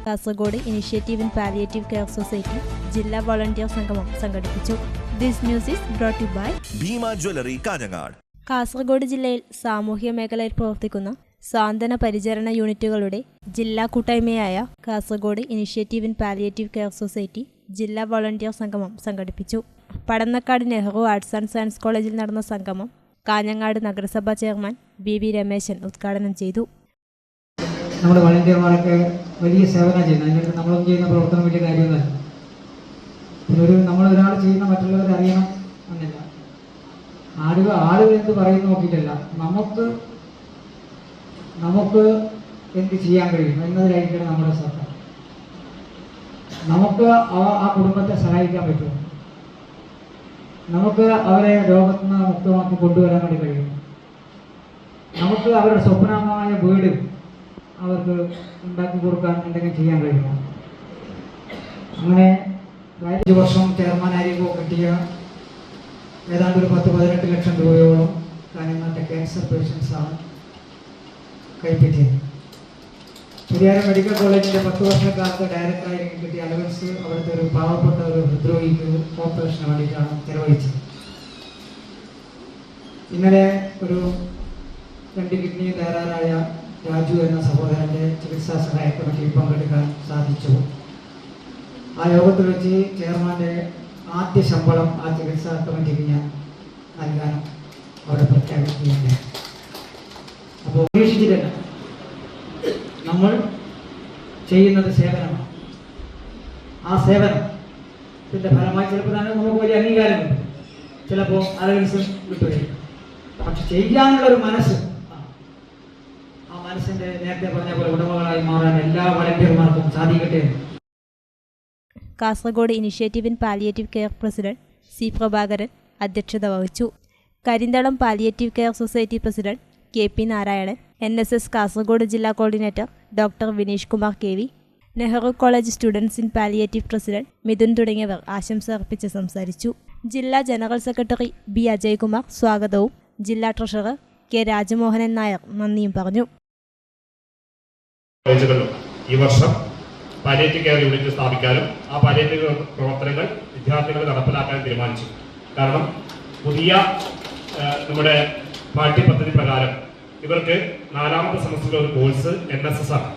Kasaragod initiative in palliative care society ജില്ലാ volunteer സംഗമം സംഘടിപ്പിച്ചു. This news is brought you by Bhima jewellery Kanhangad. Kasaragod ജില്ലയിൽ സാമൂഹ്യ മേഖലയിൽ പ്രവർത്തിക്കുന്ന സാന്ത്വന പരിചരണ യൂണിറ്റുകളുടെ ജില്ലാ കൂട്ടായ്മയായ Kasaragod initiative in palliative care society ജില്ലാ വോളണ്ടിയർ സംഗമം സംഘടിപ്പിച്ചു. Padannakkad Nehru arts and science കോളേജിൽ നടന്ന സംഗമം കാഞ്ഞങ്ങാട് നഗരസഭാ ചെയർമാൻ ബി രമേശൻ ഉദ്ഘാടനം ചെയ്തു. നമ്മുടെ വളണ്ടിയർമാരൊക്കെ വലിയ സേവനം ചെയ്യുന്നത്, അതിനകത്ത് നമ്മളും ചെയ്യുന്ന പ്രവർത്തനം വലിയ കാര്യമൊന്നുമല്ല. പിന്നെ നമ്മളൊരാൾ ചെയ്യുന്ന മറ്റുള്ളവർ അറിയണം എന്നില്ല. ആളുകൾ എന്ത് പറയുന്നു നോക്കിയിട്ടല്ല, നമുക്ക് എന്ത് ചെയ്യാൻ കഴിയും എന്നതിലായിരിക്കണം നമ്മുടെ ശ്രദ്ധ. നമുക്ക് ആ കുടുംബത്തെ സഹായിക്കാൻ പറ്റുമോ, നമുക്ക് അവരെ രോഗത്തിൽ നിന്ന് മുക്തമാക്കി കൊണ്ടുവരാൻ വേണ്ടി കഴിയും, നമുക്ക് അവരുടെ സ്വപ്നമായ വീട് അവർക്ക് ഉണ്ടാക്കി കൊടുക്കാൻ എന്തെങ്കിലും ചെയ്യാൻ കഴിയുമോ. അങ്ങനെ 5 വർഷം ചെയർമാനായിരിക്കുമ്പോൾ കിട്ടിയ ഏതാണ്ട് ഒരു 10-18 ലക്ഷം രൂപയോളം കാഞ്ഞങ്ങാട്ടെ ക്യാൻസർ പേഷ്യൻസാണ് കൈപ്പറ്റിയത്. പെരിയാർ മെഡിക്കൽ കോളേജിൻ്റെ 10 വർഷക്കാലത്ത് ഡയറക്ടറായിരിക്കും കിട്ടിയ അലവൻസ് അവിടുത്തെ ഒരു പാവപ്പെട്ട ഒരു ഹൃദ്രോഗിക്ക് ഓപ്പറേഷന് വേണ്ടിയിട്ടാണ് ചെലവഴിച്ചത്. ഇന്നലെ ഒരു 2 കിഡ്നി തയ്യാറായ രാജു എന്ന സഹോദരൻ്റെ ചികിത്സാ സഹായ കമ്മിറ്റിയിൽ പങ്കെടുക്കാൻ സാധിച്ചു. ആ യോഗത്തിൽ വെച്ച് ചെയർമാൻ്റെ ആദ്യ ശമ്പളം ആ ചികിത്സാ കമ്മിറ്റിക്ക് ഞാൻ നൽകാനും അവിടെ പ്രഖ്യാപിക്കുകയുണ്ട്. അപ്പോൾ ഉപേക്ഷിച്ചിട്ടല്ല, നമ്മൾ ചെയ്യുന്നത് സേവനമാണ്. ആ സേവനത്തിൻ്റെ ഫലമായി ചിലപ്പോൾ നമുക്ക് വലിയ അംഗീകാരം കിട്ടും, ചിലപ്പോൾ അലവൻസ് കിട്ടുകയും, പക്ഷെ ചെയ്യാനുള്ളൊരു മനസ്സ്, ആ മനസ്സിൻ്റെ നേരത്തെ പറഞ്ഞ പോലെ ഉടമകളായി മാറാൻ എല്ലാ വളണ്ടിയർമാർക്കും സാധിക്കട്ടെ. Kasaragod initiative in palliative care president C Prabhakaran അധ്യക്ഷത വഹിച്ചു. Karinthalam palliative care society president KP Narayanan, NSS Kasaragod ജില്ലാ coordinator doctor Vineesh Kumar KV, Nehru college students in palliative president Mithun തുടങ്ങിയവർ ആശംസ അർപ്പിച്ച് സംസാരിച്ചു. ജില്ലാ ജനറൽ സെക്രട്ടറി B അജയ്കുമാർ സ്വാഗതവും ജില്ലാ ട്രഷറർ K രാജമോഹനൻ നായർ നന്ദിയും പറഞ്ഞു. ഈ വർഷം പാലിയേറ്റീവ് കെയർ യൂണിറ്റ് സ്ഥാപിക്കാനും ആ പാലിയേറ്റീവ് പ്രവർത്തനങ്ങൾ വിദ്യാർത്ഥികൾ നടപ്പിലാക്കാൻ തീരുമാനിച്ചു. കാരണം പുതിയ നമ്മുടെ പാഠ്യപദ്ധതി പ്രകാരം ഇവർക്ക് 4ാമത്തെ സെമസ്റ്ററിലെ ഒരു കോഴ്സ് NSS ആണ്.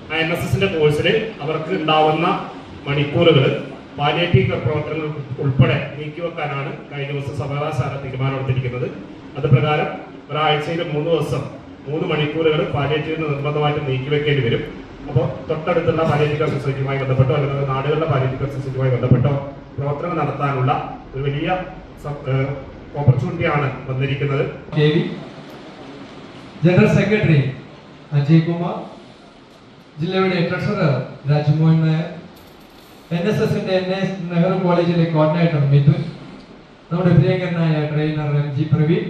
ആ NSSന്റെ കോഴ്സിൽ അവർക്ക് ഉണ്ടാവുന്ന മണിക്കൂറുകൾ പാലിയേറ്റീവ് പ്രവർത്തനങ്ങൾ ഉൾപ്പെടെ നീക്കിവെക്കാനാണ് കഴിഞ്ഞ ദിവസം സർവകലാശാല തീരുമാനമെടുത്തിരിക്കുന്നത്. അത് പ്രകാരം ഒരാഴ്ചയിൽ 3 ദിവസം 3 മണിക്കൂറുകൾ പാലിയേറ്റീവിന് നിർബന്ധമായിട്ട് നീക്കിവെക്കേണ്ടി വരും. അപ്പോൾ തൊട്ടടുത്തുള്ള പാലിയേറ്റീവ് കെയർ സൊസൈറ്റിയുമായി ബന്ധപ്പെട്ടോ അല്ലെങ്കിൽ നാടുകളിലെ പാലിയേറ്റീവ് കെയർ സൊസൈറ്റിയുമായി ബന്ധപ്പെട്ടോ പ്രവർത്തനം നടത്താനുള്ള ഒരു വലിയ ഓപ്പർച്യൂണിറ്റിയാണ് വന്നിരിക്കുന്നത്. ജനറൽ സെക്രട്ടറി അജയ് കുമാർ, ജില്ലയുടെ ട്രഷറർ രാജമോഹൻ നായർ, NSSന്റെ നെഹ്റു കോളേജിലെ കോർഡിനേറ്റർ മിഥുൻ, നമ്മുടെ പ്രിയങ്കരനായ trainer MG Praveen.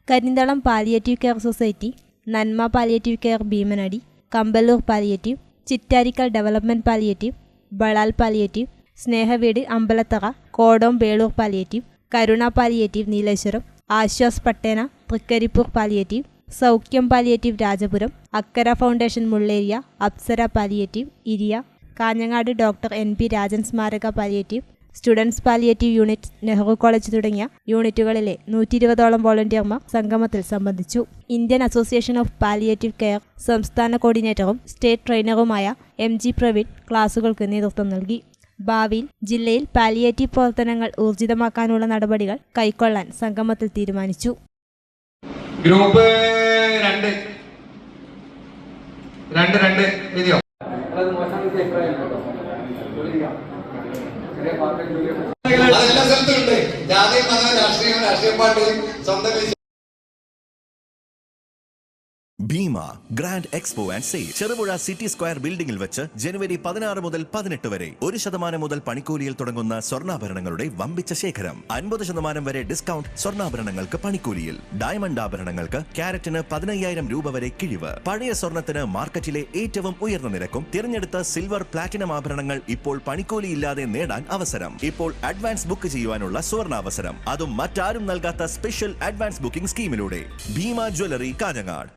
Karinthalam palliative care society, Nanma palliative care Bheemanadi, Kambalur palliative, Chittarikkal development palliative, Balal palliative, Snehaveedu Ambalathara, Kodom Belur palliative, Karuna palliative Nileshwaram, Aswas Pattena Trikaripur palliative, Saukhyam palliative Rajapuram, Akkara foundation Mulleria, Apsara palliative Iriya, Kanhangad doctor NP Rajan സ്മാരക palliative, students palliative unit Nehru college തുടങ്ങിയ യൂണിറ്റുകളിലെ 120ഓളം വോളണ്ടിയർമാർ സംഗമത്തിൽ സംബന്ധിച്ചു. Indian association of palliative care സംസ്ഥാന കോർഡിനേറ്ററും സ്റ്റേറ്റ് ട്രെയിനറുമായ MG പ്രവീൺ ക്ലാസുകൾക്ക് നേതൃത്വം നൽകി. ഭാവിയിൽ ജില്ലയിൽ പാലിയേറ്റീവ് പ്രവർത്തനങ്ങൾ ഊർജിതമാക്കാനുള്ള നടപടികൾ കൈക്കൊള്ളാൻ സംഗമത്തിൽ തീരുമാനിച്ചു. ഗ്രൂപ്പ് 2 എഴുതിയോ? അതെല്ലാ സ്ഥലത്തും ഉണ്ട്. ജാതി മത രാഷ്ട്രീയ പാർട്ടി സ്വന്തം Bhima grand expo and sale Cherupuzha city square ബിൽഡിംഗിൽ വെച്ച് ജനുവരി 16 മുതൽ 18 വരെ 1% മുതൽ പണിക്കൂലിയിൽ തുടങ്ങുന്ന സ്വർണ്ണാഭരണങ്ങളുടെ വമ്പിച്ച ശേഖരം. 50% വരെ ഡിസ്കൗണ്ട് സ്വർണ്ണാഭരണങ്ങൾക്ക് പണിക്കൂലിയിൽ. ഡയമണ്ട് ആഭരണങ്ങൾക്ക് ക്യാരറ്റിന് 15,000 രൂപ വരെ കിഴിവ്. പഴയ സ്വർണത്തിന് മാർക്കറ്റിലെ ഏറ്റവും ഉയർന്ന നിരക്കും. തിരഞ്ഞെടുത്ത സിൽവർ പ്ലാറ്റിനം ആഭരണങ്ങൾ ഇപ്പോൾ പണിക്കൂലിയില്ലാതെ നേടാൻ അവസരം. ഇപ്പോൾ അഡ്വാൻസ് ബുക്ക് ചെയ്യുവാനുള്ള സുവർണാവസരം, അതും മറ്റാരും നൽകാത്ത സ്പെഷ്യൽ അഡ്വാൻസ് ബുക്കിംഗ് സ്കീമിലൂടെ. ഭീമ ജ്വല്ലറി കാഞ്ഞങ്ങാട്.